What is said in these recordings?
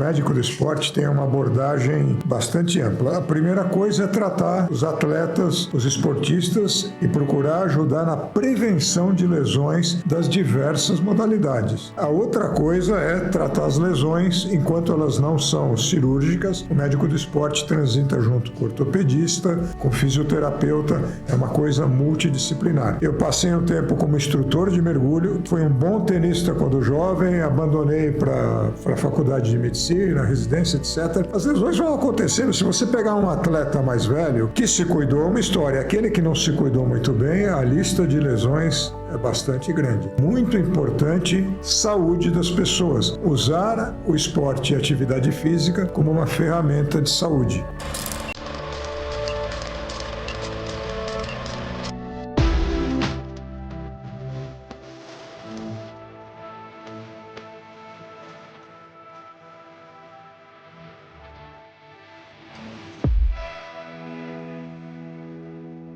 médico do esporte tem uma abordagem bastante ampla. A primeira coisa é tratar os atletas, os esportistas e procurar ajudar na prevenção de lesões das diversas modalidades. A outra coisa é tratar as lesões enquanto elas não são cirúrgicas. O médico do esporte transita junto com o ortopedista, com o fisioterapeuta, é uma coisa multidisciplinar. Eu passei um tempo como instrutor de mergulho, fui um bom tenista quando jovem, abandonei para a faculdade de medicina, residência, etc. As lesões vão acontecendo. Se você pegar um atleta mais velho que se cuidou, é uma história. Aquele que não se cuidou muito bem, a lista de lesões é bastante grande. Muito importante, saúde das pessoas. Usar o esporte e a atividade física como uma ferramenta de saúde.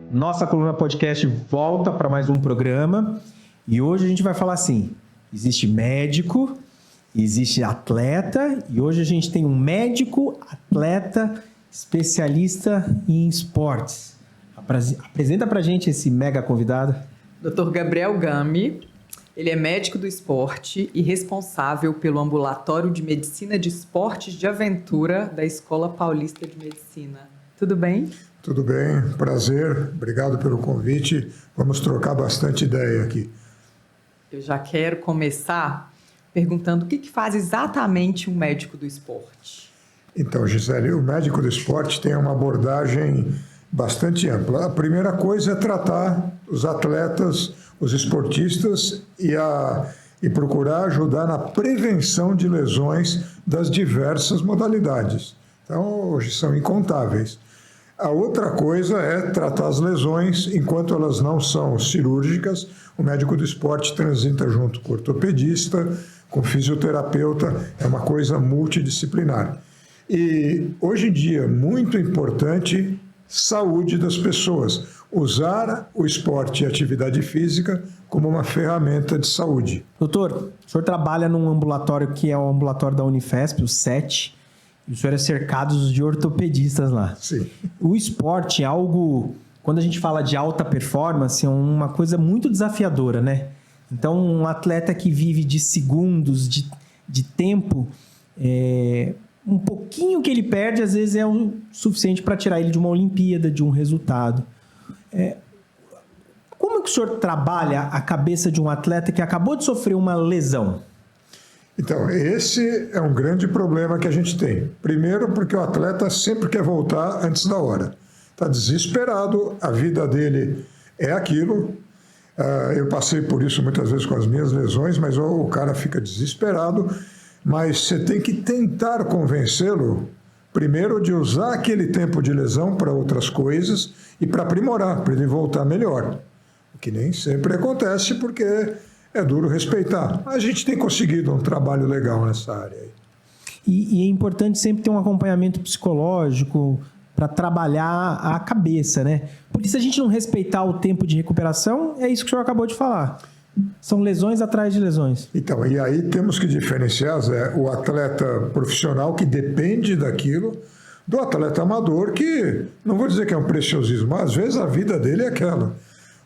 Nossa Coluna Podcast volta para mais um programa e hoje a gente vai falar assim, existe médico, existe atleta e hoje a gente tem um médico, atleta, especialista em esportes. Apresenta pra gente esse mega convidado. Dr. Gabriel Gami, ele é médico do esporte e responsável pelo Ambulatório de Medicina de Esportes de Aventura da Escola Paulista de Medicina. Tudo bem? Tudo bem, prazer, obrigado pelo convite. Vamos trocar bastante ideia aqui. Eu já quero começar perguntando o que faz exatamente um médico do esporte. Então, Gisele, o médico do esporte tem uma abordagem bastante ampla. A primeira coisa é tratar os atletas, os esportistas e procurar ajudar na prevenção de lesões das diversas modalidades. Então, hoje são incontáveis. A outra coisa é tratar as lesões enquanto elas não são cirúrgicas. O médico do esporte transita junto com o ortopedista, com o fisioterapeuta, é uma coisa multidisciplinar. E hoje em dia, muito importante, saúde das pessoas. Usar o esporte e a atividade física como uma ferramenta de saúde. Doutor, o senhor trabalha num ambulatório que é o ambulatório da Unifesp, o SET, e o senhor é cercado de ortopedistas lá. Sim. O esporte é algo, quando a gente fala de alta performance, é uma coisa muito desafiadora, né? Então, um atleta que vive de segundos, de tempo, um pouquinho que ele perde, às vezes é o suficiente para tirar ele de uma Olimpíada, de um resultado. Como que o senhor trabalha a cabeça de um atleta que acabou de sofrer uma lesão? Então, esse é um grande problema que a gente tem. Primeiro, porque o atleta sempre quer voltar antes da hora. Está desesperado, a vida dele é aquilo. Eu passei por isso muitas vezes com as minhas lesões, mas o cara fica desesperado. Mas você tem que tentar convencê-lo, primeiro, de usar aquele tempo de lesão para outras coisas e para aprimorar, para ele voltar melhor. O que nem sempre acontece, porque é duro respeitar. A gente tem conseguido um trabalho legal nessa área aí. E é importante sempre ter um acompanhamento psicológico para trabalhar a cabeça, né? Porque se a gente não respeitar o tempo de recuperação, é isso que o senhor acabou de falar. São lesões atrás de lesões. Então, e aí temos que diferenciar o atleta profissional que depende daquilo do atleta amador que, não vou dizer que é um preciosismo, mas às vezes a vida dele é aquela.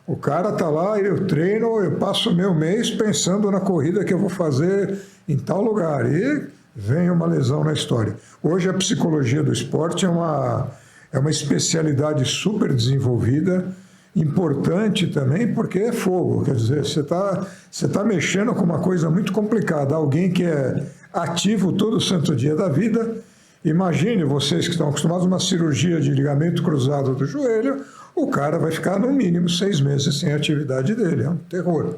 O cara está lá, eu treino, eu passo o meu mês pensando na corrida que eu vou fazer em tal lugar. E vem uma lesão na história. Hoje a psicologia do esporte é uma especialidade super desenvolvida, importante também, porque é fogo. Quer dizer, você tá mexendo com uma coisa muito complicada. Alguém que é ativo todo santo dia da vida. Imagine vocês que estão acostumados a uma cirurgia de ligamento cruzado do joelho, o cara vai ficar no mínimo 6 meses sem a atividade dele. É um terror.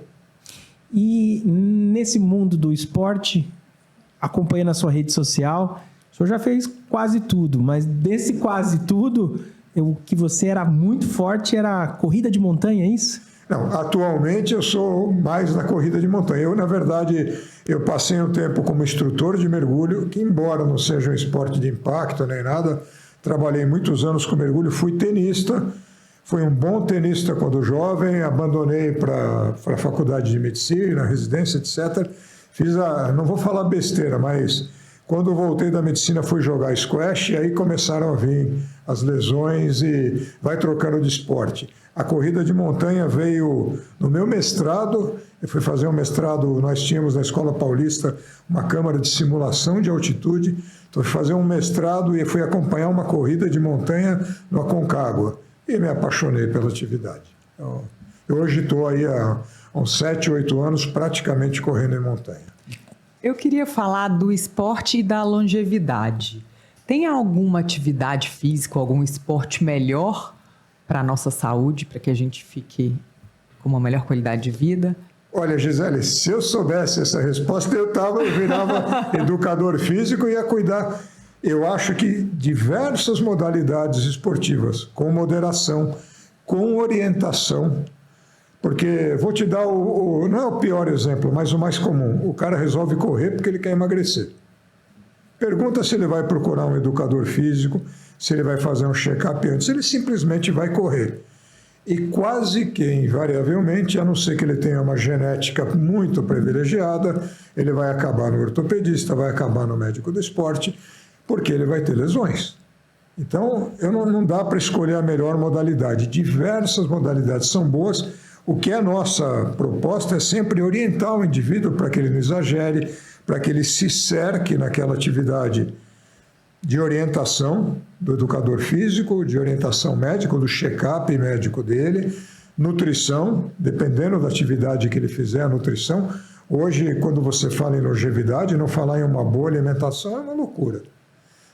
E nesse mundo do esporte, acompanhando a sua rede social, o senhor já fez quase tudo, mas desse quase tudo, o que você era muito forte era a corrida de montanha, é isso? Não, atualmente eu sou mais na corrida de montanha. Eu, na verdade, eu passei um tempo como instrutor de mergulho, que embora não seja um esporte de impacto nem nada, trabalhei muitos anos com mergulho, fui tenista, fui um bom tenista quando jovem, abandonei para a faculdade de medicina, residência, etc. Não vou falar besteira, mas Quando voltei da medicina, fui jogar squash e aí começaram a vir as lesões e vai trocando de esporte. A corrida de montanha veio no meu mestrado, eu fui fazer um mestrado, nós tínhamos na Escola Paulista uma câmara de simulação de altitude, então fui fazer um mestrado e fui acompanhar uma corrida de montanha no Aconcagua e me apaixonei pela atividade. Então, eu hoje estou aí há uns 7, 8 anos praticamente correndo em montanha. Eu queria falar do esporte e da longevidade. Tem alguma atividade física, algum esporte melhor para a nossa saúde, para que a gente fique com uma melhor qualidade de vida? Olha, Gisele, se eu soubesse essa resposta, eu virava educador físico e ia cuidar. Eu acho que diversas modalidades esportivas, com moderação, com orientação, porque vou te dar não é o pior exemplo, mas o mais comum. O cara resolve correr porque ele quer emagrecer. Pergunta se ele vai procurar um educador físico, se ele vai fazer um check-up antes, ele simplesmente vai correr. E quase que invariavelmente, a não ser que ele tenha uma genética muito privilegiada, ele vai acabar no ortopedista, vai acabar no médico do esporte, porque ele vai ter lesões. Então, não dá para escolher a melhor modalidade. Diversas modalidades são boas. O que é a nossa proposta é sempre orientar o indivíduo para que ele não exagere, para que ele se cerque naquela atividade de orientação do educador físico, de orientação médica, do check-up médico dele, nutrição, dependendo da atividade que ele fizer, a nutrição. Hoje, quando você fala em longevidade, não falar em uma boa alimentação é uma loucura.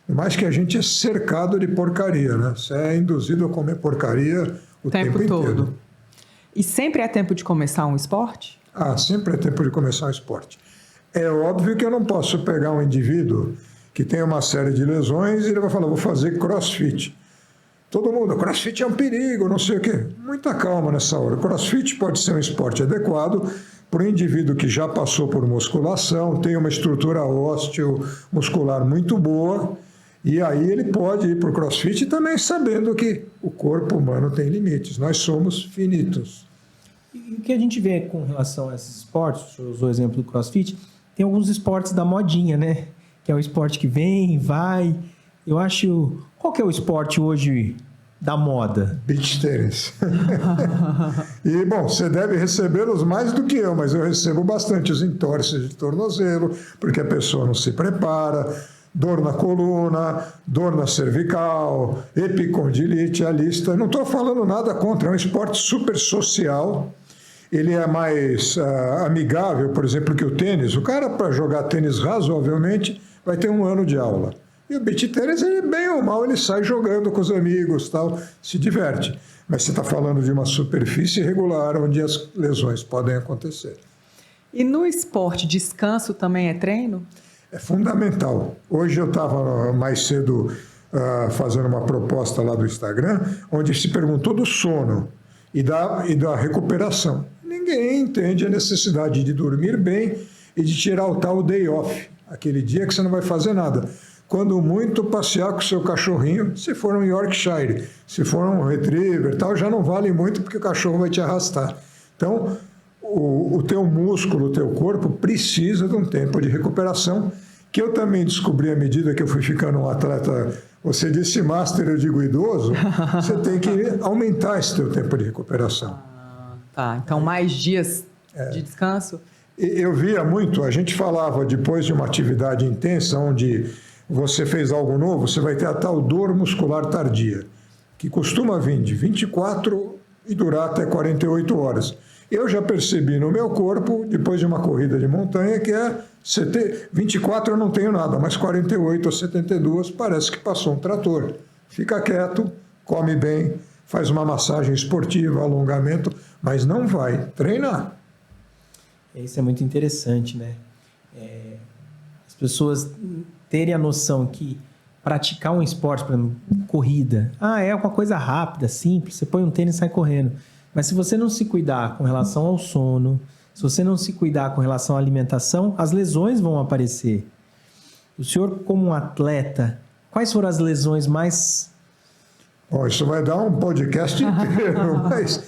Mais que a gente é cercado de porcaria, né? Você é induzido a comer porcaria o tempo inteiro. E sempre é tempo de começar um esporte? Sempre é tempo de começar um esporte. É óbvio que eu não posso pegar um indivíduo que tem uma série de lesões e ele vai falar, vou fazer crossfit. Todo mundo, crossfit é um perigo, não sei o quê. Muita calma nessa hora. Crossfit pode ser um esporte adequado para um indivíduo que já passou por musculação, tem uma estrutura ósseo-muscular muito boa, e aí ele pode ir para o crossfit também sabendo que o corpo humano tem limites, nós somos finitos. E o que a gente vê com relação a esses esportes, o senhor usou o exemplo do crossfit, tem alguns esportes da modinha, né? Que é o esporte que vem, vai. Eu acho... Qual que é o esporte hoje da moda? Beach tênis. E, bom, você deve recebê-los mais do que eu, mas eu recebo bastante os entorses de tornozelo, porque a pessoa não se prepara, dor na coluna, dor na cervical, epicondilite, a lista. Não estou falando nada contra, é um esporte super social. Ele é mais amigável, por exemplo, que o tênis. O cara, para jogar tênis razoavelmente, vai ter 1 ano de aula. E o beach tênis, ele, bem ou mal, ele sai jogando com os amigos, tal, se diverte. Mas você está falando de uma superfície irregular, onde as lesões podem acontecer. E no esporte, descanso também é treino? É fundamental. Hoje eu estava mais cedo fazendo uma proposta lá do Instagram, onde se perguntou do sono e da recuperação. Ninguém entende a necessidade de dormir bem e de tirar o tal day off, aquele dia que você não vai fazer nada. Quando muito, passear com o seu cachorrinho, se for um Yorkshire, se for um Retriever, tal, já não vale muito porque o cachorro vai te arrastar. Então, o teu músculo, o teu corpo precisa de um tempo de recuperação, que eu também descobri à medida que eu fui ficando um atleta. Você disse master, eu digo idoso, você tem que aumentar esse teu tempo de recuperação. Tá, então mais dias de descanso? Eu via muito, a gente falava depois de uma atividade intensa, onde você fez algo novo, você vai ter a tal dor muscular tardia, que costuma vir de 24 e durar até 48 horas. Eu já percebi no meu corpo, depois de uma corrida de montanha, que 24 eu não tenho nada, mas 48 ou 72 parece que passou um trator. Fica quieto, come bem, faz uma massagem esportiva, alongamento, mas não vai treinar. Isso é muito interessante, né? As pessoas terem a noção que praticar um esporte, por exemplo, corrida, é uma coisa rápida, simples, você põe um tênis e sai correndo. Mas se você não se cuidar com relação ao sono, se você não se cuidar com relação à alimentação, as lesões vão aparecer. O senhor, como um atleta, quais foram as lesões mais... Bom, isso vai dar um podcast inteiro, mas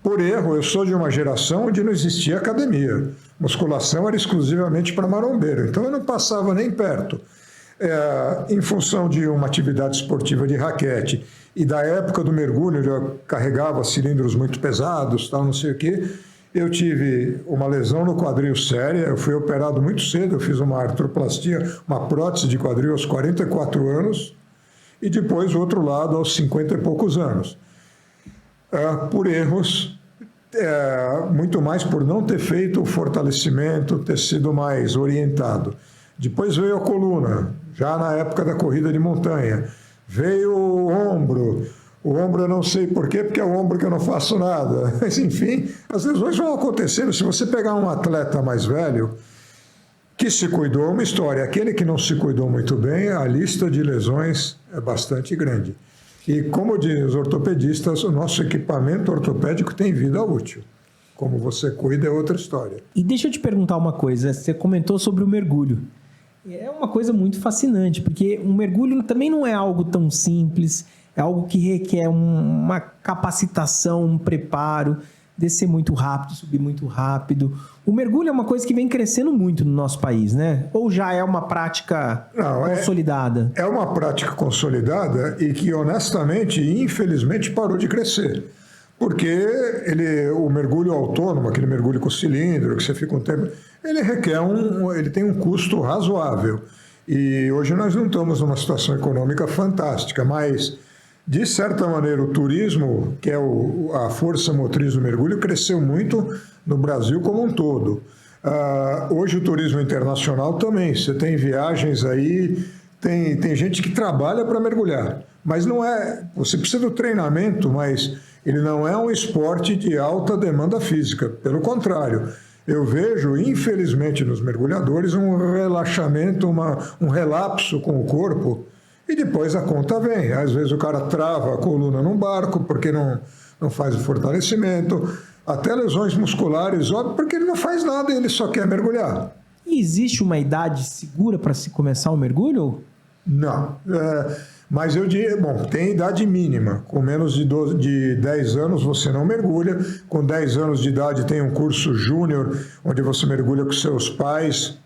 por erro, eu sou de uma geração onde não existia academia. Musculação era exclusivamente para marombeiro, então eu não passava nem perto. Em função de uma atividade esportiva de raquete e da época do mergulho, eu carregava cilindros muito pesados, tal, não sei o quê, eu tive uma lesão no quadril séria, eu fui operado muito cedo, eu fiz uma artroplastia, uma prótese de quadril aos 44 anos e depois o outro lado aos 50 e poucos anos. Por erros, muito mais por não ter feito o fortalecimento, ter sido mais orientado. Depois veio a coluna, já na época da corrida de montanha. Veio o ombro eu não sei por quê, porque é o ombro que eu não faço nada. Mas, enfim, as lesões vão acontecendo. Se você pegar um atleta mais velho que se cuidou, é uma história. Aquele que não se cuidou muito bem, a lista de lesões é bastante grande. E, como dizem os ortopedistas, o nosso equipamento ortopédico tem vida útil. Como você cuida é outra história. E deixa eu te perguntar uma coisa. Você comentou sobre o mergulho. É uma coisa muito fascinante, porque um mergulho também não é algo tão simples, é algo que requer uma capacitação, um preparo, descer muito rápido, subir muito rápido. O mergulho é uma coisa que vem crescendo muito no nosso país, né? Ou já é uma prática consolidada? É uma prática consolidada e que, honestamente, infelizmente, parou de crescer. Porque o mergulho autônomo, aquele mergulho com cilindro, que você fica um tempo, ele tem um custo razoável. E hoje nós não estamos numa situação econômica fantástica, mas, de certa maneira, o turismo, que é a força motriz do mergulho, cresceu muito no Brasil como um todo. Hoje o turismo internacional também, você tem viagens aí, tem gente que trabalha para mergulhar, mas não é, você precisa do treinamento, mas ele não é um esporte de alta demanda física, pelo contrário. Eu vejo, infelizmente, nos mergulhadores um relaxamento, um relapso com o corpo e depois a conta vem. Às vezes o cara trava a coluna num barco porque não faz o fortalecimento, até lesões musculares, óbvio, porque ele não faz nada e ele só quer mergulhar. E existe uma idade segura para se começar o mergulho? Não. Mas eu diria, tem idade mínima. Com menos de 10 anos você não mergulha. Com 10 anos de idade tem um curso júnior, onde você mergulha com seus pais,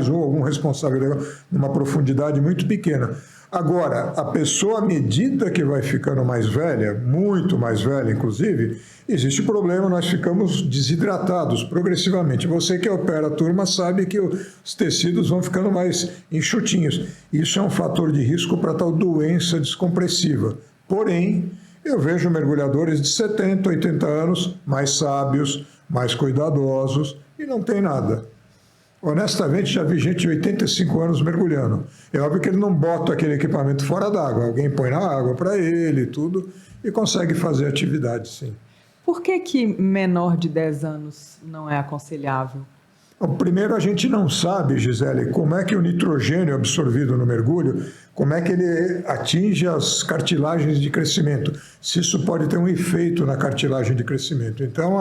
ou algum responsável, numa profundidade muito pequena. Agora, a pessoa, à medida que vai ficando mais velha, muito mais velha, inclusive, existe problema, nós ficamos desidratados progressivamente. Você que opera a turma sabe que os tecidos vão ficando mais enxutinhos. Isso é um fator de risco para tal doença descompressiva. Porém, eu vejo mergulhadores de 70, 80 anos mais sábios, mais cuidadosos e não tem nada. Honestamente, já vi gente de 85 anos mergulhando. É óbvio que ele não bota aquele equipamento fora d'água. Alguém põe na água para ele e tudo e consegue fazer atividade, sim. Por que menor de 10 anos não é aconselhável? Bom, primeiro, a gente não sabe, Gisele, como é que o nitrogênio absorvido no mergulho, como é que ele atinge as cartilagens de crescimento. Se isso pode ter um efeito na cartilagem de crescimento. Então,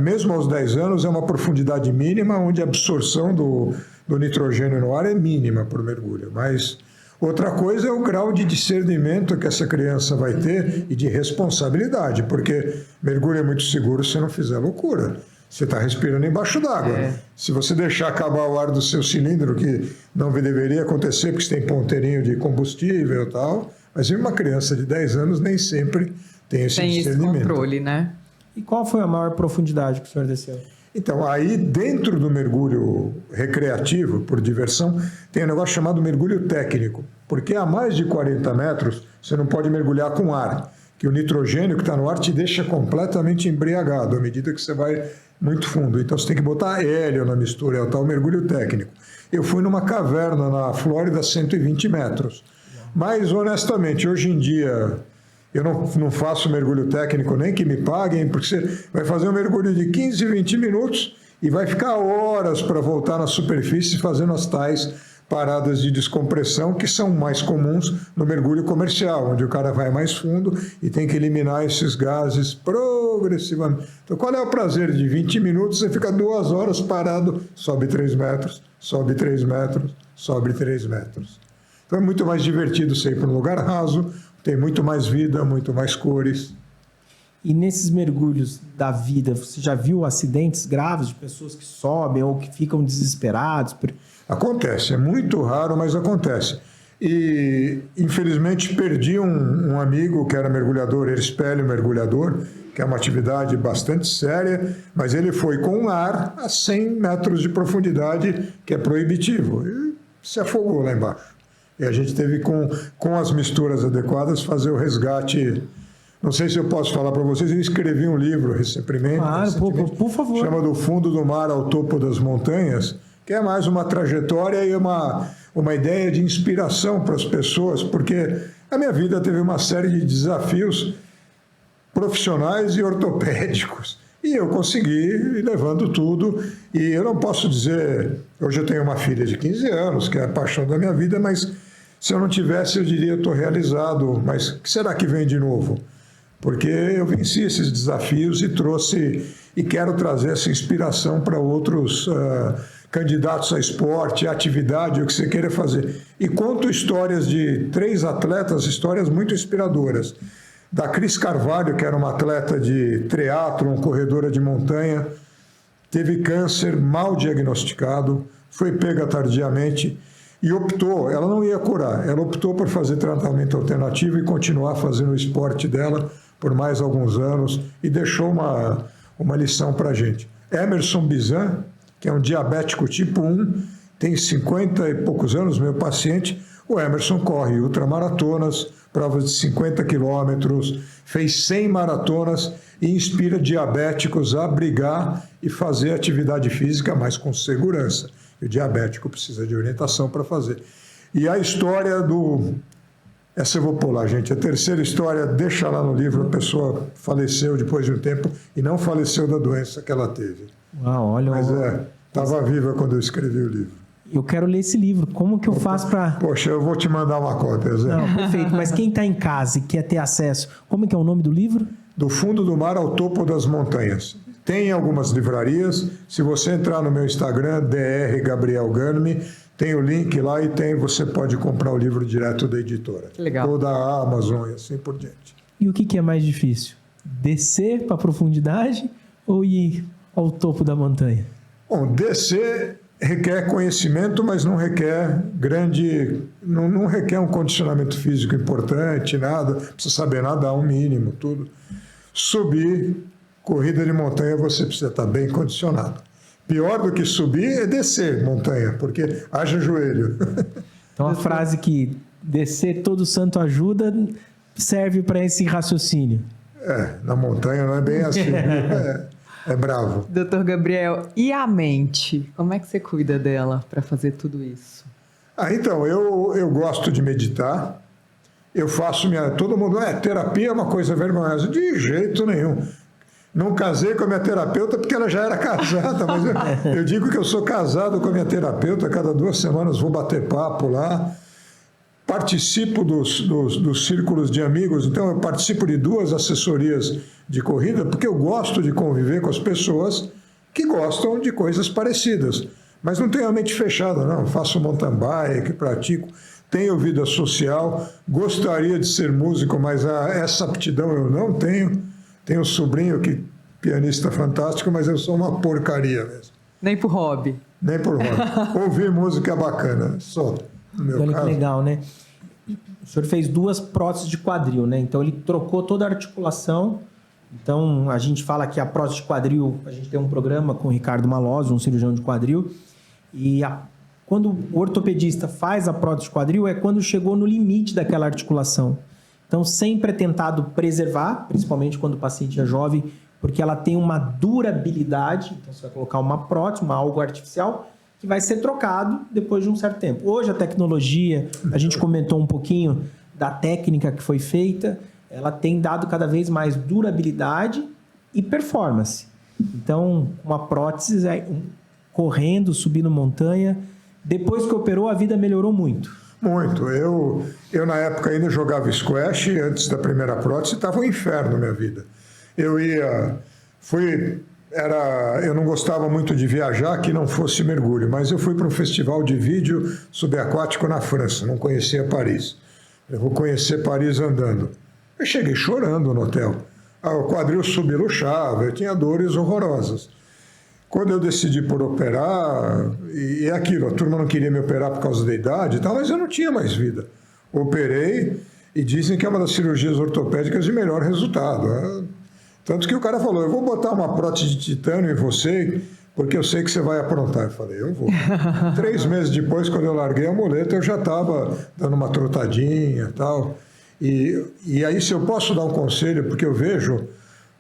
mesmo aos 10 anos, é uma profundidade mínima, onde a absorção do nitrogênio no ar é mínima por mergulho. Mas outra coisa é o grau de discernimento que essa criança vai ter e de responsabilidade, porque mergulho é muito seguro se não fizer loucura. Você está respirando embaixo d'água. Se você deixar acabar o ar do seu cilindro, que não deveria acontecer, porque você tem ponteirinho de combustível e tal, mas uma criança de 10 anos nem sempre tem esse discernimento. Esse controle, né? E qual foi a maior profundidade que o senhor desceu? Então, aí dentro do mergulho recreativo, por diversão, tem um negócio chamado mergulho técnico, porque a mais de 40 metros você não pode mergulhar com ar, que o nitrogênio que está no ar te deixa completamente embriagado à medida que você vai muito fundo. Então você tem que botar hélio na mistura, é o tal mergulho técnico. Eu fui numa caverna na Flórida a 120 metros, mas honestamente, hoje em dia eu não faço mergulho técnico nem que me paguem, porque você vai fazer um mergulho de 15, 20 minutos e vai ficar horas para voltar na superfície fazendo as tais paradas de descompressão que são mais comuns no mergulho comercial, onde o cara vai mais fundo e tem que eliminar esses gases progressivamente. Então, qual é o prazer de 20 minutos? Você fica 2 horas parado, sobe 3 metros, sobe 3 metros, sobe 3 metros. Então, é muito mais divertido você ir para um lugar raso, tem muito mais vida, muito mais cores. E nesses mergulhos da vida, você já viu acidentes graves de pessoas que sobem ou que ficam desesperados? Acontece, é muito raro, mas acontece. E, infelizmente, perdi um amigo que era mergulhador, erspélio mergulhador, que é uma atividade bastante séria, mas ele foi com ar a 100 metros de profundidade, que é proibitivo, e se afogou lá embaixo. E a gente teve, com as misturas adequadas, fazer o resgate. Não sei se eu posso falar para vocês, eu escrevi um livro recentemente. Claro, por favor. Chama Do Fundo do Mar ao Topo das Montanhas, que é mais uma trajetória e uma ideia de inspiração para as pessoas, porque a minha vida teve uma série de desafios profissionais e ortopédicos. E eu consegui ir levando tudo. E eu não posso dizer... Hoje eu tenho uma filha de 15 anos, que é a paixão da minha vida, mas se eu não tivesse, eu diria, eu estou realizado. Mas o que será que vem de novo? Porque eu venci esses desafios e trouxe... E quero trazer essa inspiração para outros candidatos a esporte, a atividade, o que você queira fazer. E conto histórias de 3 atletas, histórias muito inspiradoras. Da Cris Carvalho, que era uma atleta de triatlon, corredora de montanha, teve câncer mal diagnosticado, foi pega tardiamente e optou, ela não ia curar, ela optou por fazer tratamento alternativo e continuar fazendo o esporte dela por mais alguns anos e deixou uma lição para a gente. Emerson Bizan, que é um diabético tipo 1, tem 50 e poucos anos, meu paciente. O Emerson corre ultramaratonas, provas de 50 quilômetros, fez 100 maratonas e inspira diabéticos a brigar e fazer atividade física, mas com segurança. E o diabético precisa de orientação para fazer. E a história do... Essa eu vou pular, gente. A terceira história, deixa lá no livro, a pessoa faleceu depois de um tempo e não faleceu da doença que ela teve. Olha, mas estava viva quando eu escrevi o livro. Eu quero ler esse livro. Como que eu faço para... Poxa, eu vou te mandar uma cópia, Zé. Não, perfeito. Mas quem está em casa e quer ter acesso, como é que é o nome do livro? Do Fundo do Mar ao Topo das Montanhas. Tem algumas livrarias. Se você entrar no meu Instagram, Dr. Gabriel Ganmi, tem o link lá e você pode comprar o livro direto da editora. Que legal. Ou da Amazon e assim por diante. E o que é mais difícil? Descer para a profundidade ou ir ao topo da montanha? Bom, descer requer conhecimento, mas não requer não requer um condicionamento físico importante, nada. Precisa saber nadar um mínimo, tudo. Subir, corrida de montanha, você precisa estar bem condicionado. Pior do que subir é descer montanha, porque haja joelho. Então a frase que descer todo santo ajuda serve para esse raciocínio. Na montanha não é bem assim. É bravo. Doutor Gabriel, e a mente? Como é que você cuida dela para fazer tudo isso? Então, eu gosto de meditar. Eu faço todo mundo, terapia é uma coisa vergonhosa. De jeito nenhum. Não casei com a minha terapeuta porque ela já era casada, mas eu digo que eu sou casado com a minha terapeuta, cada 2 semanas vou bater papo lá. Participo dos círculos de amigos, então eu participo de 2 assessorias de corrida, porque eu gosto de conviver com as pessoas que gostam de coisas parecidas. Mas não tenho a mente fechada, não. Faço mountain bike, pratico, tenho vida social, gostaria de ser músico, mas essa aptidão eu não tenho. Tenho um sobrinho que pianista fantástico, mas eu sou uma porcaria mesmo. Nem por hobby. Nem por hobby. Ouvir música é bacana, só. No meu Olha caso. que legal, né? O senhor fez 2 próteses de quadril, né? Então ele trocou toda a articulação. Então a gente fala que a prótese de quadril, a gente tem um programa com o Ricardo Malozzi, um cirurgião de quadril, e quando o ortopedista faz a prótese de quadril é quando chegou no limite daquela articulação. Então sempre é tentado preservar, principalmente quando o paciente é jovem, porque ela tem uma durabilidade. Então você vai colocar uma prótese, algo artificial, que vai ser trocado depois de um certo tempo. Hoje a tecnologia, a gente comentou um pouquinho da técnica que foi feita, ela tem dado cada vez mais durabilidade e performance. Então, uma prótese, correndo, subindo montanha, depois que operou, a vida melhorou muito. Muito. Eu na época ainda jogava squash, antes da primeira prótese, estava um inferno na minha vida. Eu não gostava muito de viajar que não fosse mergulho, mas eu fui para um festival de vídeo subaquático na França, não conhecia Paris. Eu vou conhecer Paris andando. Eu cheguei chorando no hotel. o quadril subluxava, eu tinha dores horrorosas. Quando eu decidi por operar, e aquilo, a turma não queria me operar por causa da idade e tal, mas eu não tinha mais vida. Operei e dizem que é uma das cirurgias ortopédicas de melhor resultado. Tanto que o cara falou, eu vou botar uma prótese de titânio em você, porque eu sei que você vai aprontar. Eu falei, eu vou. 3 meses depois, quando eu larguei a muleta, eu já estava dando uma trotadinha e tal. E aí, se eu posso dar um conselho, porque eu vejo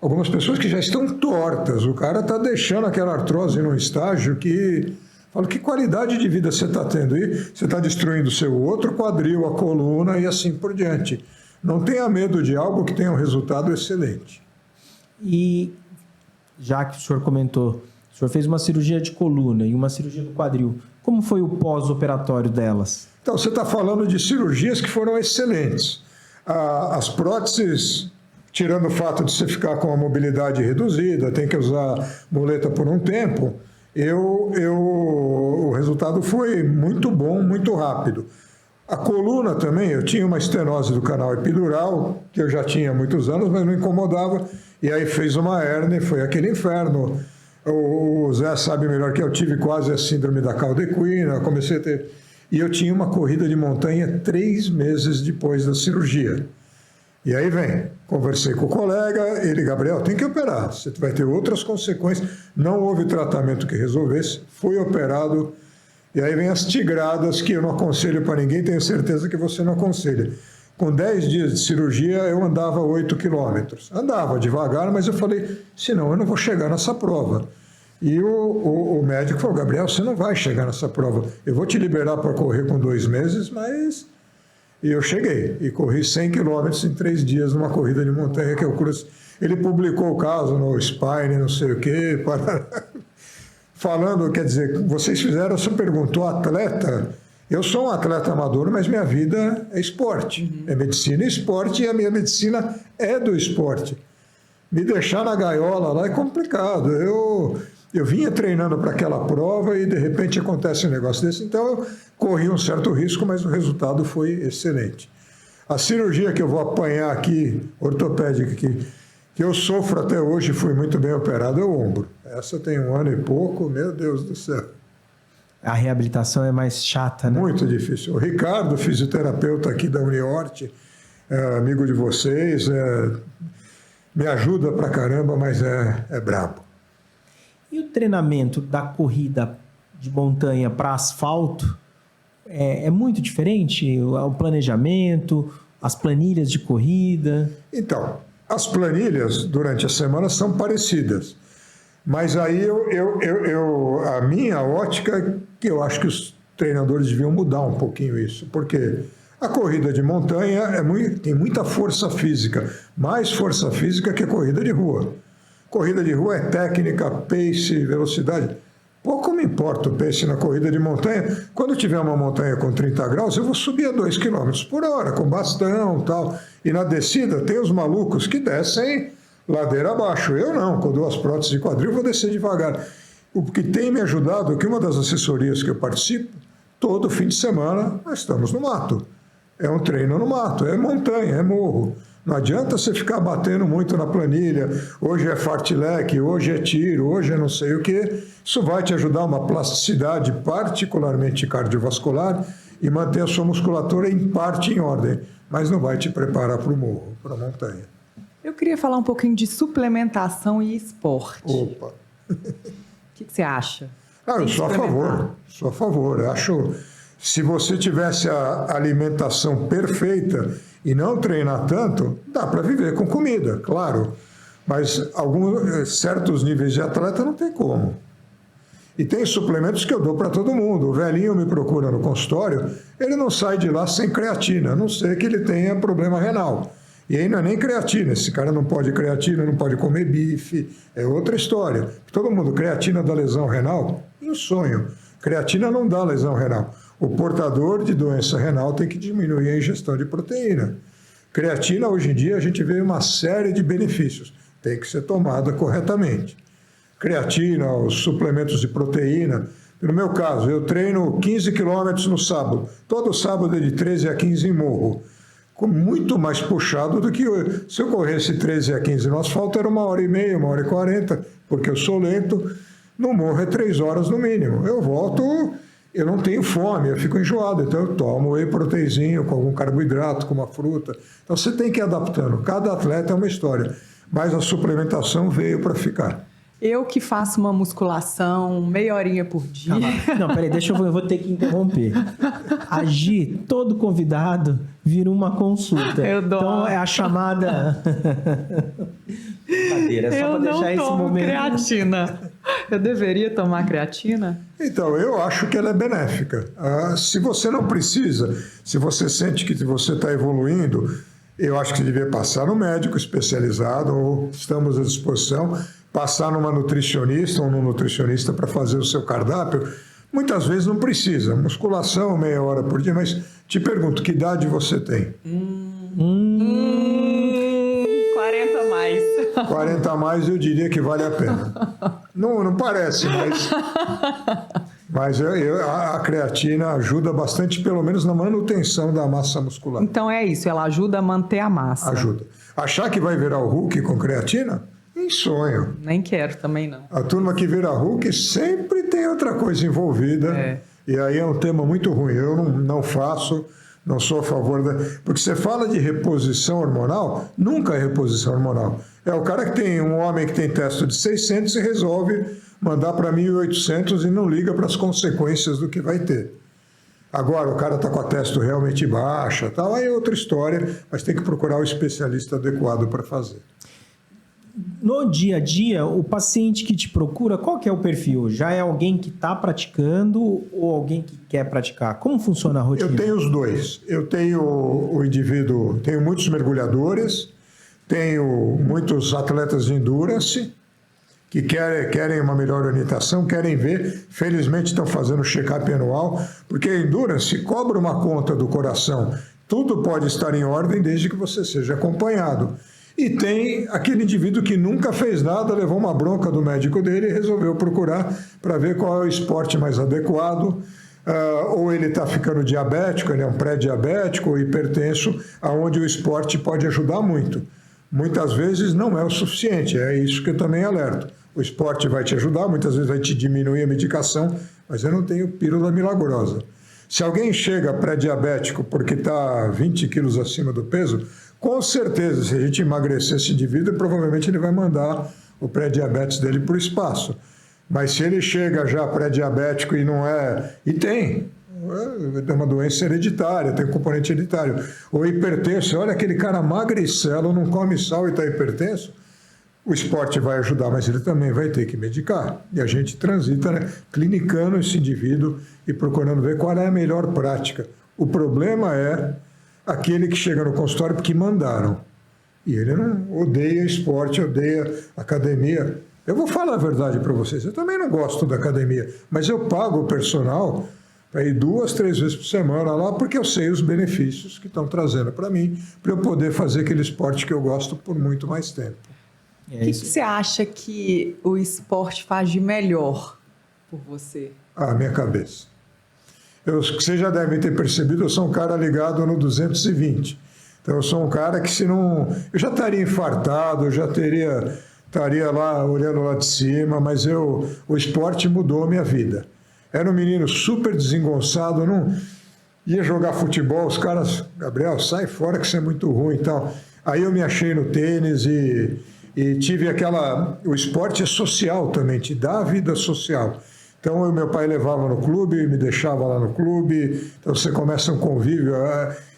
algumas pessoas que já estão tortas, o cara está deixando aquela artrose num estágio que... Falo, que qualidade de vida você está tendo aí? Você está destruindo o seu outro quadril, a coluna e assim por diante. Não tenha medo de algo que tenha um resultado excelente. E já que o senhor comentou, o senhor fez uma cirurgia de coluna e uma cirurgia do quadril. Como foi o pós-operatório delas? Então, você está falando de cirurgias que foram excelentes. As próteses, tirando o fato de você ficar com a mobilidade reduzida, tem que usar muleta por um tempo, o resultado foi muito bom, muito rápido. A coluna também, eu tinha uma estenose do canal epidural, que eu já tinha há muitos anos, mas não incomodava, e aí fez uma hérnia, foi aquele inferno. O Zé sabe melhor que eu tive quase a síndrome da caldequina, comecei a ter... E eu tinha uma corrida de montanha 3 meses depois da cirurgia. E aí conversei com o colega, ele, Gabriel, tem que operar, você vai ter outras consequências. Não houve tratamento que resolvesse, fui operado. E aí vem as tigradas que eu não aconselho para ninguém, tenho certeza que você não aconselha. Com 10 dias de cirurgia, eu andava 8 quilômetros. Andava devagar, mas eu falei, senão eu não vou chegar nessa prova. E o médico falou, Gabriel, você não vai chegar nessa prova. Eu vou te liberar para correr com 2 meses, mas... E eu cheguei, e corri 100 quilômetros em 3 dias numa corrida de montanha que eu cruzo. Ele publicou o caso no Spine, não sei o quê, falando, quer dizer, vocês fizeram essa pergunta, o atleta, eu sou um atleta amador, mas minha vida é esporte, é medicina e esporte, e a minha medicina é do esporte. Me deixar na gaiola lá é complicado, eu vinha treinando para aquela prova e de repente acontece um negócio desse, então eu corri um certo risco, mas o resultado foi excelente. A cirurgia que eu vou apanhar aqui, ortopédica, que eu sofro até hoje, fui muito bem operado, é o ombro. Essa tem 1 ano e pouco, meu Deus do céu. A reabilitação é mais chata, né? Muito difícil. O Ricardo, fisioterapeuta aqui da Uniorte, amigo de vocês, me ajuda pra caramba, mas é brabo. E o treinamento da corrida de montanha para asfalto é muito diferente? O planejamento, as planilhas de corrida? Então, as planilhas durante a semana são parecidas. Mas aí a minha ótica é que eu acho que os treinadores deviam mudar um pouquinho isso. Porque a corrida de montanha tem muita força física. Mais força física que a corrida de rua. Corrida de rua é técnica, pace, velocidade. Pouco me importa o pace na corrida de montanha. Quando tiver uma montanha com 30 graus, eu vou subir a 2 km por hora, com bastão e tal. E na descida tem os malucos que descem ladeira abaixo. Eu não, quando dou as próteses de quadril, eu vou descer devagar. O que tem me ajudado é que uma das assessorias que eu participo, todo fim de semana, nós estamos no mato. É um treino no mato, é montanha, é morro. Não adianta você ficar batendo muito na planilha, hoje é fartlek, hoje é tiro, hoje é não sei o quê. Isso vai te ajudar uma plasticidade particularmente cardiovascular e manter a sua musculatura em parte em ordem, mas não vai te preparar para o morro, para a montanha. Eu queria falar um pouquinho de suplementação e esporte. Opa! O que você acha? Eu sou a favor. Eu acho, se você tivesse a alimentação perfeita e não treinar tanto, dá para viver com comida, claro. Mas certos níveis de atleta não tem como. E tem suplementos que eu dou para todo mundo. O velhinho me procura no consultório, ele não sai de lá sem creatina, a não ser que ele tenha problema renal. E aí não é nem creatina, esse cara não pode creatina, não pode comer bife, é outra história. Todo mundo, creatina dá lesão renal? Em sonho. Creatina não dá lesão renal. O portador de doença renal tem que diminuir a ingestão de proteína. Creatina, hoje em dia, a gente vê uma série de benefícios. Tem que ser tomada corretamente. Creatina, os suplementos de proteína. No meu caso, eu treino 15 quilômetros no sábado. Todo sábado é de 13 a 15 em morro. muito mais puxado do que se eu corresse 13 a 15 no asfalto, era 1h30, 1h40, porque eu sou lento, no morro é 3 horas no mínimo. Eu volto, eu não tenho fome, eu fico enjoado, então eu tomo whey proteinzinho com algum carboidrato, com uma fruta. Então você tem que ir adaptando, cada atleta é uma história, mas a suplementação veio para ficar. Eu que faço uma musculação meia horinha por dia. Não, peraí, eu vou ter que interromper. A Gi, todo convidado vira uma consulta. Eu dou. Então é a chamada... Brincadeira, é só para deixar esse momento. Creatina. Eu deveria tomar creatina? Então, eu acho que ela é benéfica. Se você não precisa, se você sente que você está evoluindo, eu acho que você devia passar no médico especializado, ou estamos à disposição, passar numa nutricionista ou num nutricionista para fazer o seu cardápio. Muitas vezes não precisa. Musculação, meia hora por dia, mas te pergunto, que idade você tem? 40 a mais. 40 a mais, eu diria que vale a pena. Não parece, mas a creatina ajuda bastante, pelo menos na manutenção da massa muscular. Então é isso, ela ajuda a manter a massa. Ajuda. Achar que vai virar o Hulk com creatina? Em sonho. Nem quero também, não. A turma que vira Hulk sempre tem outra coisa envolvida. E aí é um tema muito ruim. Eu não faço, não sou a favor da... Porque você fala de reposição hormonal, nunca é reposição hormonal. É o cara que tem, um homem que tem testo de 600 e resolve mandar para 1.800 e não liga para as consequências do que vai ter. Agora, o cara está com a testo realmente baixa, tal, aí é outra história, mas tem que procurar o especialista adequado para fazer. No dia a dia, o paciente que te procura, qual que é o perfil? Já é alguém que está praticando ou alguém que quer praticar? Como funciona a rotina? Eu tenho os dois. Eu tenho o indivíduo, tenho muitos mergulhadores, tenho muitos atletas de endurance que querem uma melhor orientação, querem ver, felizmente estão fazendo check-up anual, porque a endurance cobra uma conta do coração. Tudo pode estar em ordem desde que você seja acompanhado. E tem aquele indivíduo que nunca fez nada, levou uma bronca do médico dele e resolveu procurar para ver qual é o esporte mais adequado. Ou ele está ficando diabético, ele é um pré-diabético ou hipertenso, aonde o esporte pode ajudar muito. Muitas vezes não é o suficiente, é isso que eu também alerto. O esporte vai te ajudar, muitas vezes vai te diminuir a medicação, mas eu não tenho pílula milagrosa. Se alguém chega pré-diabético porque está 20 quilos acima do peso, com certeza, se a gente emagrecer esse indivíduo, provavelmente ele vai mandar o pré-diabetes dele para o espaço. Mas se ele chega já pré-diabético e não é... E tem uma doença hereditária, tem um componente hereditário. Ou hipertenso, olha aquele cara magricelo, não come sal e está hipertenso, o esporte vai ajudar, mas ele também vai ter que medicar. E a gente transita, né, clinicando esse indivíduo e procurando ver qual é a melhor prática. O problema é aquele que chega no consultório porque mandaram. E ele não odeia esporte, odeia academia. Eu vou falar a verdade para vocês, eu também não gosto da academia, mas eu pago o personal para ir 2, 3 vezes por semana lá, porque eu sei os benefícios que estão trazendo para mim, para eu poder fazer aquele esporte que eu gosto por muito mais tempo. O que você acha que o esporte faz de melhor por você? Minha cabeça. Vocês já devem ter percebido, eu sou um cara ligado no 220. Então, eu sou um cara que se não... Eu já estaria infartado, eu já estaria lá olhando lá de cima, mas o esporte mudou a minha vida. Era um menino super desengonçado, não ia jogar futebol, os caras, Gabriel, sai fora que isso é muito ruim e tal. Aí eu me achei no tênis e tive o esporte é social também, te dá a vida social. Então, meu pai levava no clube, me deixava lá no clube, então você começa um convívio.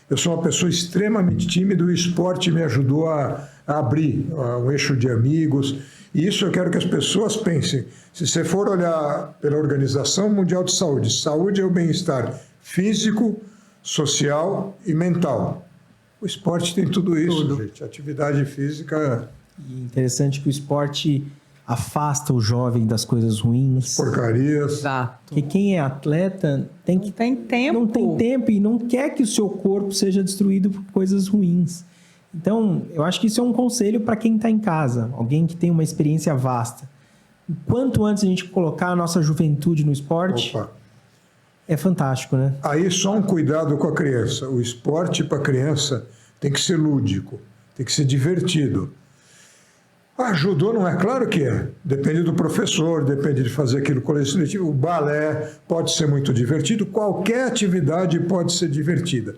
Eu sou uma pessoa extremamente tímida e o esporte me ajudou a abrir um eixo de amigos. E isso eu quero que as pessoas pensem. Se você for olhar pela Organização Mundial de Saúde, saúde é o bem-estar físico, social e mental. O esporte tem tudo isso, gente. Atividade física... E interessante que o esporte afasta o jovem das coisas ruins. Porcarias. Exato. Porque quem é atleta não tem tempo. Não tem tempo e não quer que o seu corpo seja destruído por coisas ruins. Então, eu acho que isso é um conselho para quem está em casa, alguém que tem uma experiência vasta. Quanto antes a gente colocar a nossa juventude no esporte, é fantástico, né? Aí só um cuidado com a criança. O esporte para a criança tem que ser lúdico, tem que ser divertido. Judô não é? Claro que é. Depende do professor, depende de fazer aquilo coletivo. O balé pode ser muito divertido, qualquer atividade pode ser divertida.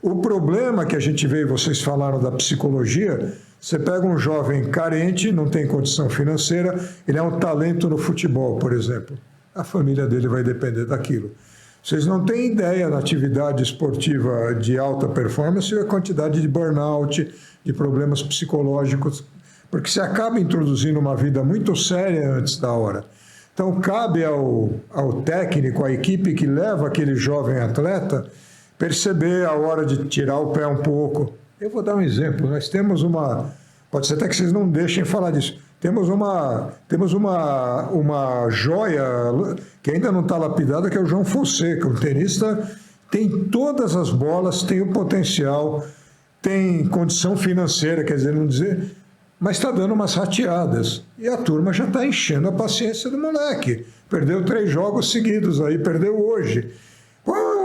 O problema que a gente vê, vocês falaram da psicologia, você pega um jovem carente, não tem condição financeira, ele é um talento no futebol, por exemplo. A família dele vai depender daquilo. Vocês não têm ideia na atividade esportiva de alta performance a quantidade de burnout, de problemas psicológicos, porque você acaba introduzindo uma vida muito séria antes da hora. Então, cabe ao técnico, à equipe que leva aquele jovem atleta, perceber a hora de tirar o pé um pouco. Eu vou dar um exemplo. Nós temos pode ser até que vocês não deixem falar disso, temos uma joia que ainda não está lapidada, que é o João Fonseca, um tenista, tem todas as bolas, tem o potencial, tem condição financeira, quer dizer, não dizer... mas está dando umas rateadas. E a turma já está enchendo a paciência do moleque. Perdeu 3 jogos seguidos aí, perdeu hoje.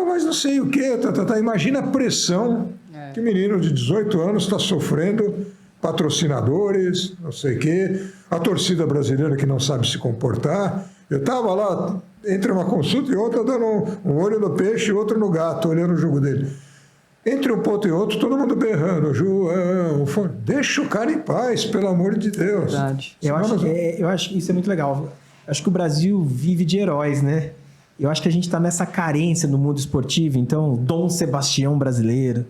Mas não sei o quê. Imagina a pressão que o menino de 18 anos está sofrendo, patrocinadores, não sei o quê, a torcida brasileira que não sabe se comportar. Eu estava lá, entre uma consulta e outra, dando um olho no peixe e outro no gato, olhando o jogo dele. Entre um ponto e outro, todo mundo berrando, João, deixa o cara em paz, pelo amor de Deus. Verdade. Eu acho que isso é muito legal. Acho que o Brasil vive de heróis, né? Eu acho que a gente está nessa carência no mundo esportivo, então, Dom Sebastião brasileiro.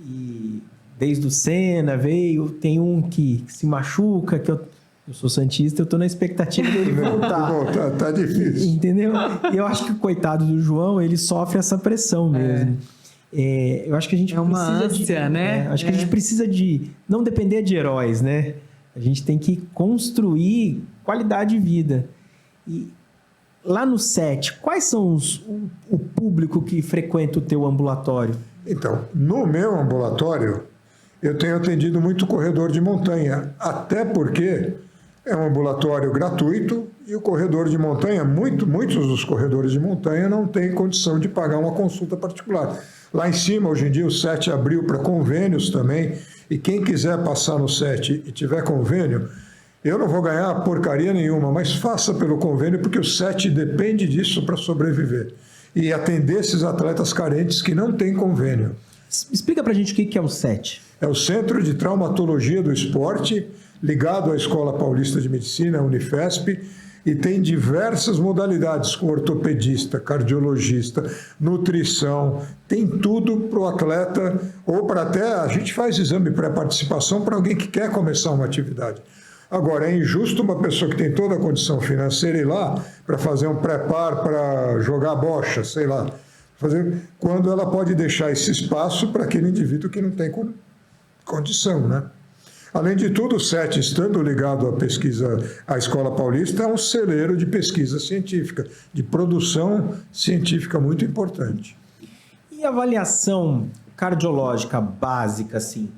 E desde o Senna veio, tem um que se machuca, que eu sou santista, eu estou na expectativa dele voltar. Tá difícil. Entendeu? E eu acho que o coitado do João, ele sofre essa pressão mesmo. Eu acho que a gente uma ânsia, né? Acho que a gente precisa de não depender de heróis, né? A gente tem que construir qualidade de vida. E lá no SET, quais são o público que frequenta o teu ambulatório? Então, no meu ambulatório, eu tenho atendido muito corredor de montanha, até porque é um ambulatório gratuito e o corredor de montanha, muitos dos corredores de montanha não têm condição de pagar uma consulta particular. Lá em cima, hoje em dia, o SET abriu para convênios também, e quem quiser passar no SET e tiver convênio, eu não vou ganhar porcaria nenhuma, mas faça pelo convênio, porque o SET depende disso para sobreviver. E atender esses atletas carentes que não têm convênio. Explica para a gente o que é o SET. É o Centro de Traumatologia do Esporte, ligado à Escola Paulista de Medicina, a Unifesp, e tem diversas modalidades, com ortopedista, cardiologista, nutrição, tem tudo para o atleta, ou para até, a gente faz exame pré-participação para alguém que quer começar uma atividade. Agora, é injusto uma pessoa que tem toda a condição financeira ir lá para fazer um preparo para jogar bocha, sei lá, quando ela pode deixar esse espaço para aquele indivíduo que não tem condição, né? Além de tudo, o SET, estando ligado à pesquisa, à Escola Paulista, é um celeiro de pesquisa científica, de produção científica muito importante. E a avaliação cardiológica básica, assim,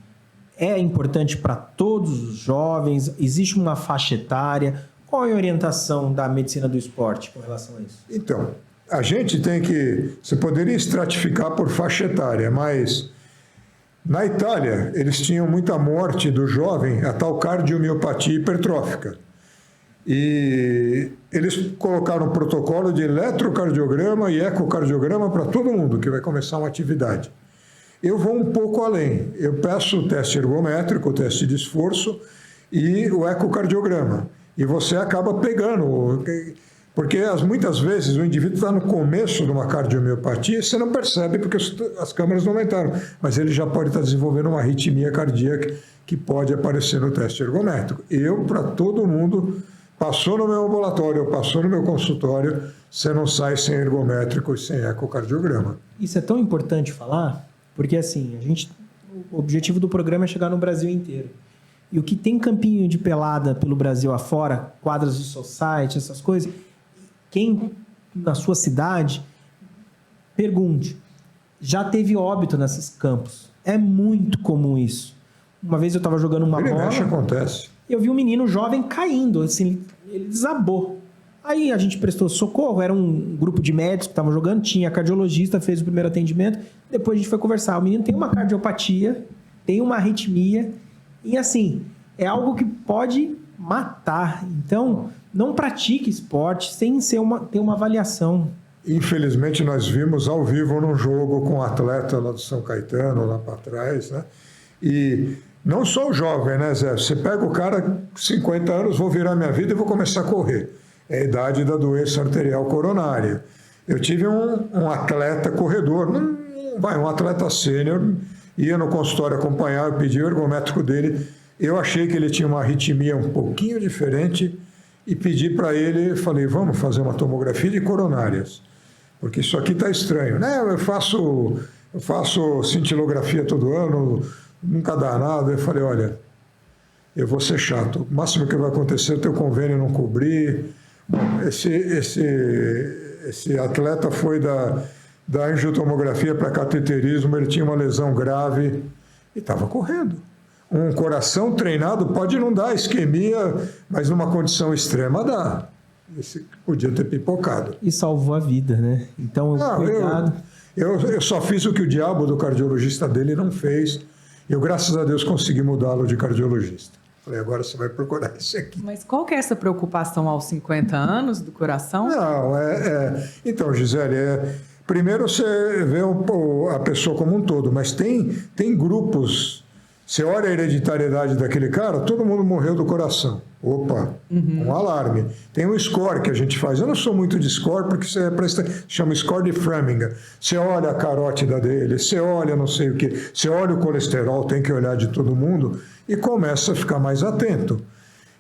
é importante para todos os jovens? Existe uma faixa etária? Qual é a orientação da medicina do esporte com relação a isso? Então, a gente tem que... Você poderia estratificar por faixa etária, mas... Na Itália, eles tinham muita morte do jovem, a tal cardiomiopatia hipertrófica. E eles colocaram um protocolo de eletrocardiograma e ecocardiograma para todo mundo que vai começar uma atividade. Eu vou um pouco além. Eu peço o teste ergométrico, o teste de esforço e o ecocardiograma. E você acaba pegando... Porque muitas vezes o indivíduo está no começo de uma cardiomiopatia e você não percebe porque as câmeras não aumentaram, mas ele já pode estar desenvolvendo uma arritmia cardíaca que pode aparecer no teste ergométrico. Eu, para todo mundo, passou no meu ambulatório, passou no meu consultório, você não sai sem ergométrico e sem ecocardiograma. Isso é tão importante falar, porque assim, o objetivo do programa é chegar no Brasil inteiro. E o que tem campinho de pelada pelo Brasil afora, quadras de society, essas coisas... Quem na sua cidade, pergunte, já teve óbito nesses campos? É muito comum isso. Uma vez eu estava jogando uma bola... acontece. E eu vi um menino jovem caindo, assim, ele desabou. Aí a gente prestou socorro, era um grupo de médicos que estavam jogando, tinha cardiologista, fez o primeiro atendimento, depois a gente foi conversar. O menino tem uma cardiopatia tem uma arritmia e, assim, é algo que pode matar. Então, não pratique esporte sem ter uma avaliação. Infelizmente, nós vimos ao vivo num jogo com um atleta lá do São Caetano, lá para trás, né? E não só o jovem, né, Zé? Você pega o cara, 50 anos, vou virar minha vida e vou começar a correr. É a idade da doença arterial coronária. Eu tive um atleta corredor, um atleta sênior, ia no consultório acompanhar, eu pedi o ergométrico dele, eu achei que ele tinha uma arritmia um pouquinho diferente e pedi para ele, falei, vamos fazer uma tomografia de coronárias, porque isso aqui está estranho. Né? Eu faço cintilografia todo ano, nunca dá nada. Eu falei, olha, eu vou ser chato, o máximo que vai acontecer é o teu convênio não cobrir. Bom, esse atleta foi da angiotomografia para cateterismo, ele tinha uma lesão grave e estava correndo. Um coração treinado pode não dar isquemia, mas numa condição extrema dá. Esse podia ter pipocado. E salvou a vida, né? Então, cuidado. Eu só fiz o que o diabo do cardiologista dele não fez. Eu, graças a Deus, consegui mudá-lo de cardiologista. Falei, agora você vai procurar esse aqui. Mas qual que é essa preocupação aos 50 anos do coração? Não, Então, Gisele, primeiro você vê a pessoa como um todo, mas tem grupos. Você olha a hereditariedade daquele cara, todo mundo morreu do coração. Opa, um alarme. Tem um score que a gente faz. Eu não sou muito de score, porque você chama score de Framingham. Você olha a carótida dele, você olha não sei o quê, você olha o colesterol, tem que olhar de todo mundo e começa a ficar mais atento.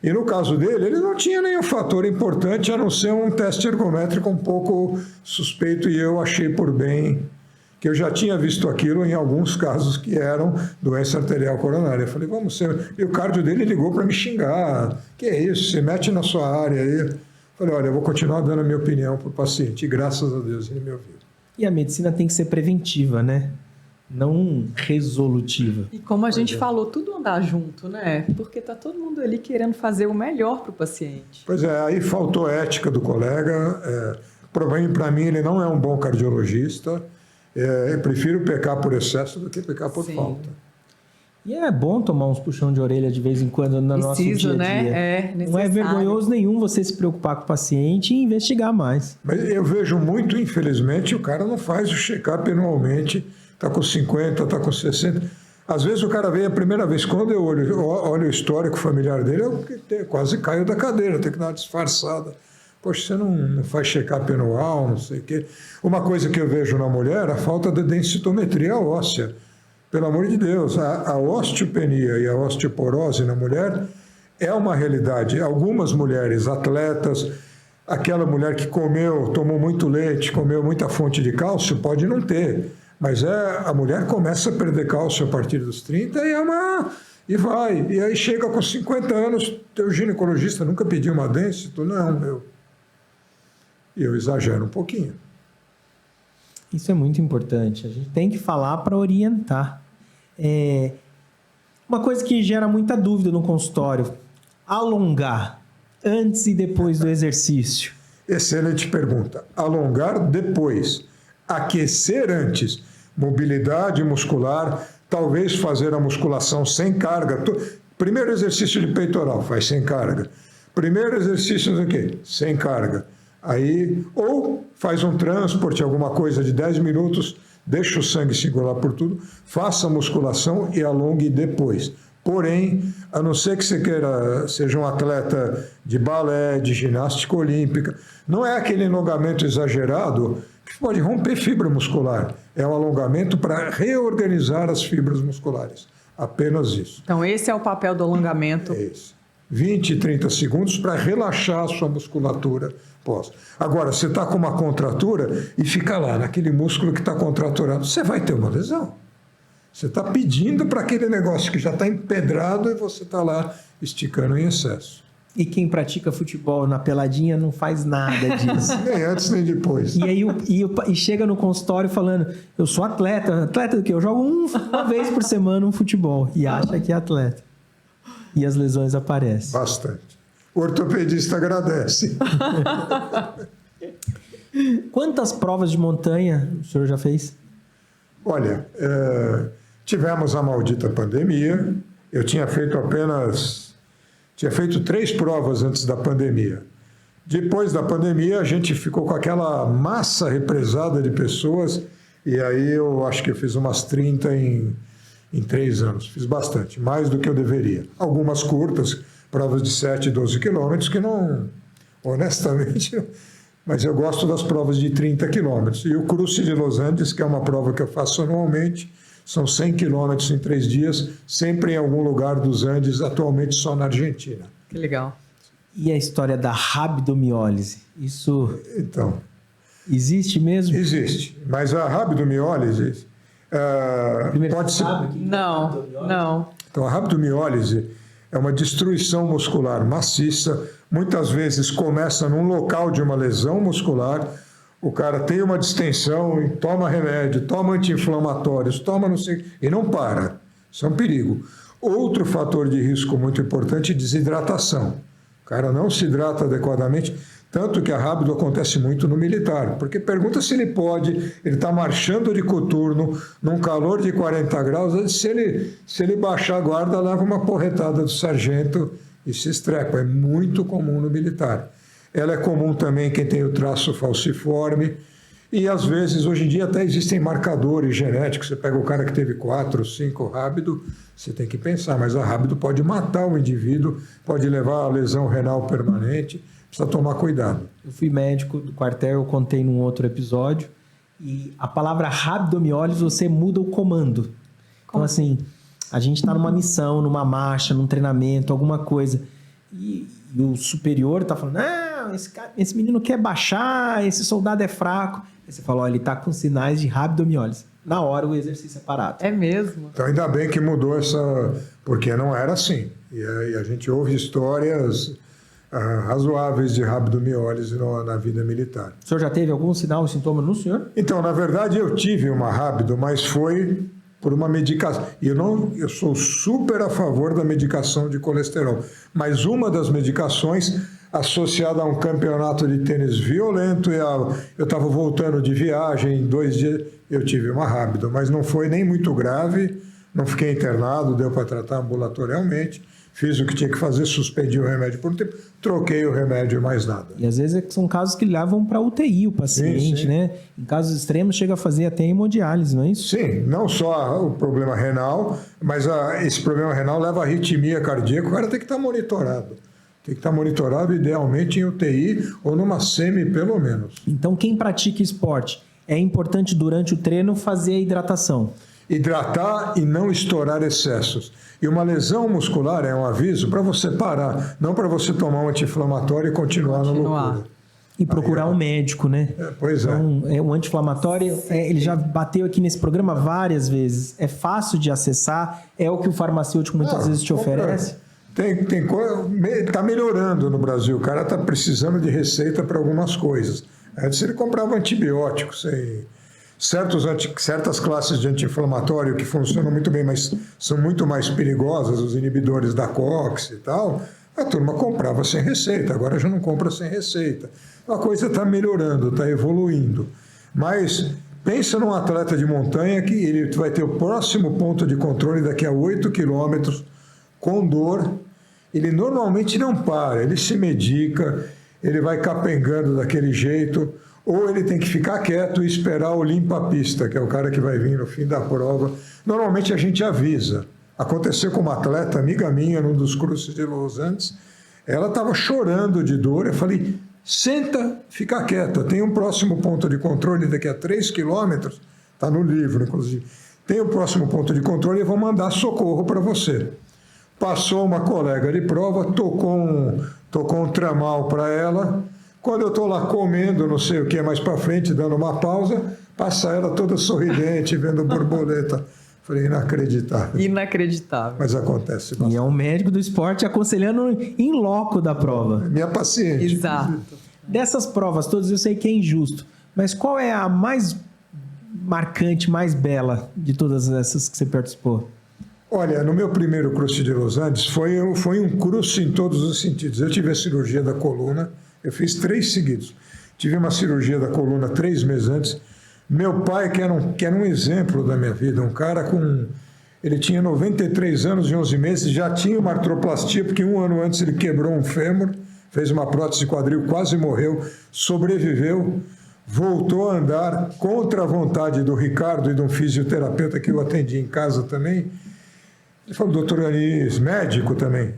E no caso dele, ele não tinha nenhum fator importante, a não ser um teste ergométrico um pouco suspeito, e eu achei por bem que eu já tinha visto aquilo em alguns casos que eram doença arterial coronária. Eu falei, vamos ser... E o cardio dele ligou para me xingar. Que é isso? Você mete na sua área aí. Eu falei, olha, eu vou continuar dando a minha opinião para o paciente. E graças a Deus ele me ouviu. E a medicina tem que ser preventiva, né? Não resolutiva. E como a gente falou, tudo andar junto, né? Porque tá todo mundo ali querendo fazer o melhor para o paciente. Pois é, aí faltou ética do colega. Para mim, ele não é um bom cardiologista. Eu prefiro pecar por excesso do que pecar por falta. E é bom tomar uns puxão de orelha de vez em quando no nosso dia a dia. Né? Não é vergonhoso nenhum você se preocupar com o paciente e investigar mais. Mas eu vejo muito, infelizmente, o cara não faz o check-up anualmente, está com 50, está com 60. Às vezes o cara vem a primeira vez, quando eu olho o histórico familiar dele, eu quase caio da cadeira, tenho que dar uma disfarçada. Poxa, você não faz check-up anual, não sei o quê. Uma coisa que eu vejo na mulher, a falta de densitometria óssea. Pelo amor de Deus, a osteopenia e a osteoporose na mulher é uma realidade. Algumas mulheres, atletas, aquela mulher que tomou muito leite, comeu muita fonte de cálcio, pode não ter. Mas a mulher começa a perder cálcio a partir dos 30 e vai. E aí chega com 50 anos, teu ginecologista nunca pediu uma densito? Não, meu. E eu exagero um pouquinho. Isso é muito importante. A gente tem que falar para orientar. Uma coisa que gera muita dúvida no consultório: alongar antes e depois do exercício. Excelente pergunta. Alongar depois. Aquecer antes. Mobilidade muscular. Talvez fazer a musculação sem carga. Primeiro exercício de peitoral, faz sem carga. Primeiro exercício do quê? Sem carga. Aí, ou faz um transporte, alguma coisa de 10 minutos, deixa o sangue circular por tudo, faça a musculação e alongue depois. Porém, a não ser que você seja um atleta de balé, de ginástica olímpica, não é aquele alongamento exagerado que pode romper fibra muscular. É um alongamento para reorganizar as fibras musculares. Apenas isso. Então, esse é o papel do alongamento. É isso. 20, 30 segundos para relaxar a sua musculatura pós. Agora, você está com uma contratura e fica lá, naquele músculo que está contraturado, você vai ter uma lesão. Você está pedindo para aquele negócio que já está empedrado e você está lá esticando em excesso. E quem pratica futebol na peladinha não faz nada disso. Nem antes nem depois. E aí e chega no consultório falando, eu sou atleta. Atleta do quê? Eu jogo uma vez por semana um futebol. E acha que é atleta. E as lesões aparecem. Bastante. O ortopedista agradece. Quantas provas de montanha o senhor já fez? Olha, Tivemos a maldita pandemia. Eu tinha feito 3 provas antes da pandemia. Depois da pandemia, a gente ficou com aquela massa represada de pessoas, e aí eu acho que eu fiz umas 30 em 3 anos. Fiz bastante, mais do que eu deveria. Algumas curtas, provas de 7, 12 quilômetros, que não, honestamente, mas eu gosto das provas de 30 quilômetros. E o Cruce de Los Andes, que é uma prova que eu faço anualmente, são 100 quilômetros em 3 dias, sempre em algum lugar dos Andes, atualmente só na Argentina. Que legal. E a história da rabdomiólise? Isso Então, existe mesmo? existe, mas a rabdomiólise Primeiro, pode você ser... sabe o que é Não, rabdomiólise? não. Então, a rabdomiólise é uma destruição muscular maciça, muitas vezes começa num local de uma lesão muscular, o cara tem uma distensão, toma remédio, toma anti-inflamatórios, toma não sei, e não para. Isso é um perigo. Outro fator de risco muito importante é desidratação. O cara não se hidrata adequadamente, tanto que a rábido acontece muito no militar, porque pergunta se ele pode, ele está marchando de coturno, num calor de 40 graus, se ele baixar a guarda, leva uma porretada do sargento e se estrepa. É muito comum no militar. Ela é comum também quem tem o traço falciforme, e às vezes, hoje em dia, até existem marcadores genéticos. Você pega o cara que teve 4, 5 rábido, você tem que pensar, mas a rábido pode matar o indivíduo, pode levar a lesão renal permanente, precisa tomar cuidado. Eu fui médico do quartel, eu contei num outro episódio, e a palavra rabdomiólise, você muda o comando. Então, assim, a gente está numa missão, numa marcha, num treinamento, alguma coisa, e o superior está falando, não, esse menino quer baixar, esse soldado é fraco. Aí você fala, ó, ele está com sinais de rabdomiólise. Na hora o exercício é parado. É mesmo? Então, ainda bem que mudou essa... Porque não era assim. E a gente ouve histórias razoáveis de rabdomiólise na vida militar. O senhor já teve algum sinal, sintoma no senhor? Então, na verdade, eu tive uma rábido, mas foi por uma medicação. E eu sou super a favor da medicação de colesterol. Mas uma das medicações associada a um campeonato de tênis violento, eu estava voltando de viagem, em 2 dias eu tive uma rábido, mas não foi nem muito grave, não fiquei internado, deu para tratar ambulatorialmente, fiz o que tinha que fazer, suspendi o remédio por um tempo, troquei o remédio e mais nada. E às vezes são casos que levam para UTI o paciente, sim. né? Em casos extremos chega a fazer até hemodiálise, não é isso? Sim, não só o problema renal, mas esse problema renal leva a arritmia cardíaca, o cara tem que estar monitorado. Tem que estar monitorado, idealmente, em UTI ou numa SEMI, pelo menos. Então, quem pratica esporte, é importante durante o treino fazer a hidratação. Hidratar e não estourar excessos. E uma lesão muscular é um aviso para você parar, não para você tomar um anti-inflamatório e continuar na loucura. E procurar um médico, né? Pois é. Então, um anti-inflamatório, ele já bateu aqui nesse programa várias vezes. É fácil de acessar, é o que o farmacêutico muitas vezes te oferece. Está melhorando no Brasil. O cara está precisando de receita para algumas coisas. Antes ele comprava antibióticos, certas classes de anti-inflamatório que funcionam muito bem, mas são muito mais perigosas, os inibidores da COX e tal, a turma comprava sem receita, agora já não compra sem receita. A coisa está melhorando, está evoluindo. Mas pensa num atleta de montanha que ele vai ter o próximo ponto de controle daqui a 8 quilômetros, com dor, ele normalmente não para, ele se medica, ele vai capengando daquele jeito, ou ele tem que ficar quieto e esperar o limpa-pista, que é o cara que vai vir no fim da prova. Normalmente a gente avisa. Aconteceu com uma atleta, amiga minha, num dos Cruces de Los Andes, ela estava chorando de dor, eu falei, senta, fica quieta, tem um próximo ponto de controle daqui a 3 quilômetros, está no livro, inclusive, tem um próximo ponto de controle e vou mandar socorro para você. Passou uma colega de prova, tocou um tramal para ela. Quando eu estou lá comendo, não sei o que, mais para frente, dando uma pausa, passa ela toda sorridente, vendo borboleta. Falei, inacreditável. Inacreditável. Mas acontece bastante. E é um médico do esporte aconselhando em loco da prova. Minha paciente. Exato. Dessas provas todas, eu sei que é injusto, mas qual é a mais marcante, mais bela de todas essas que você participou? Olha, no meu primeiro Cruce de Los Andes foi um cruce em todos os sentidos. Eu tive a cirurgia da coluna, eu fiz 3 seguidos. Tive uma cirurgia da coluna 3 meses antes. Meu pai, que era um exemplo da minha vida, um cara com... Ele tinha 93 anos e 11 meses, já tinha uma artroplastia, porque um ano antes ele quebrou um fêmur, fez uma prótese de quadril, quase morreu, sobreviveu, voltou a andar contra a vontade do Ricardo e de um fisioterapeuta que eu atendi em casa também. Ele falou, doutor Anis, médico também,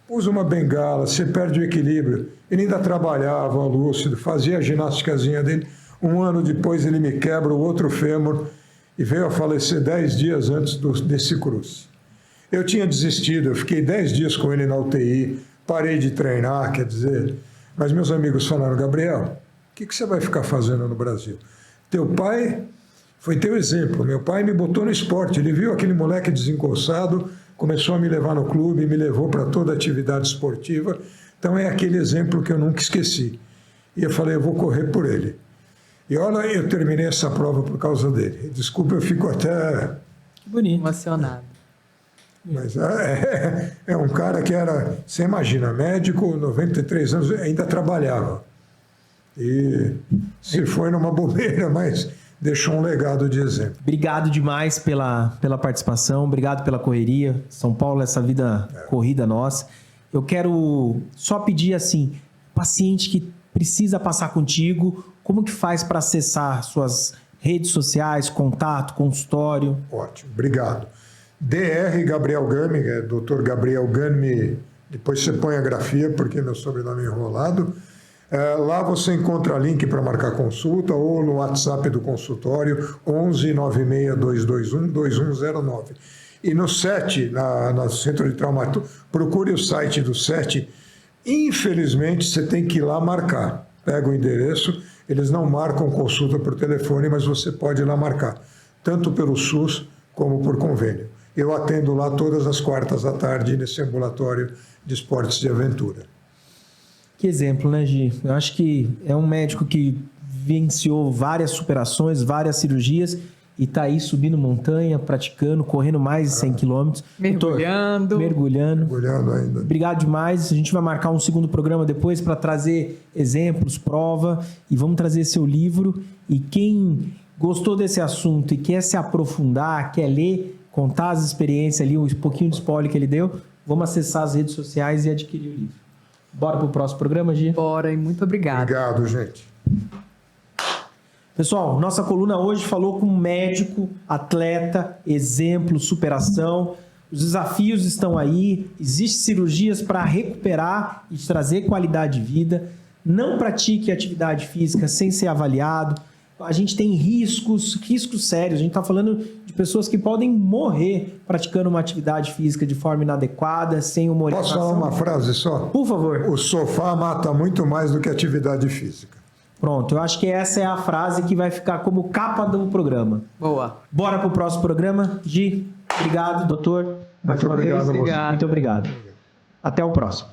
usa uma bengala, você perde o equilíbrio. Ele ainda trabalhava lúcido, fazia a ginásticazinha dele. Um ano depois ele me quebra o outro fêmur e veio a falecer 10 dias antes desse cruze. Eu tinha desistido, eu fiquei 10 dias com ele na UTI, parei de treinar, quer dizer. Mas meus amigos falaram, Gabriel, o que você vai ficar fazendo no Brasil? Teu pai foi teu exemplo. Meu pai me botou no esporte. Ele viu aquele moleque desengonçado, começou a me levar no clube, me levou para toda a atividade esportiva. Então é aquele exemplo que eu nunca esqueci. E eu falei, eu vou correr por ele. E olha, eu terminei essa prova por causa dele. Desculpa, eu fico até... Bonito. Emocionado. Mas é um cara que era, você imagina, médico, 93 anos, ainda trabalhava. E se foi numa bobeira, mas deixou um legado de exemplo. Obrigado demais pela participação, obrigado pela correria. São Paulo, essa vida corrida nossa. Eu quero só pedir assim, paciente que precisa passar contigo, como que faz para acessar suas redes sociais, contato, consultório? Ótimo, obrigado. DR Gabriel Gami, é Dr. Gabriel Gami, depois você põe a grafia, porque meu sobrenome é enrolado. Lá você encontra link para marcar consulta ou no WhatsApp do consultório 11 96 221 2109. E no SET, no Centro de Traumatologia, procure o site do SET. Infelizmente, você tem que ir lá marcar. Pega o endereço, eles não marcam consulta por telefone, mas você pode ir lá marcar, tanto pelo SUS como por convênio. Eu atendo lá todas as quartas à tarde nesse ambulatório de esportes de aventura. Que exemplo, né, Gi? Eu acho que é um médico que vivenciou várias superações, várias cirurgias e está aí subindo montanha, praticando, correndo mais de 100 quilômetros. Mergulhando. Mergulhando ainda. Obrigado demais. A gente vai marcar um segundo programa depois para trazer exemplos, prova e vamos trazer seu livro. E quem gostou desse assunto e quer se aprofundar, quer ler, contar as experiências ali, um pouquinho de spoiler que ele deu, vamos acessar as redes sociais e adquirir o livro. Bora pro próximo programa, Gi? Bora, e muito obrigado. Obrigado, gente. Pessoal, nossa coluna hoje falou com um médico, atleta, exemplo, superação. Os desafios estão aí, existem cirurgias para recuperar e trazer qualidade de vida. Não pratique atividade física sem ser avaliado. A gente tem riscos sérios. A gente está falando de pessoas que podem morrer praticando uma atividade física de forma inadequada, sem uma orientação. Posso falar uma frase só? Por favor. O sofá mata muito mais do que a atividade física. Pronto, eu acho que essa é a frase que vai ficar como capa do programa. Boa. Bora pro próximo programa. Gi, obrigado, doutor. Muito obrigado a você. Muito obrigado. Até o próximo.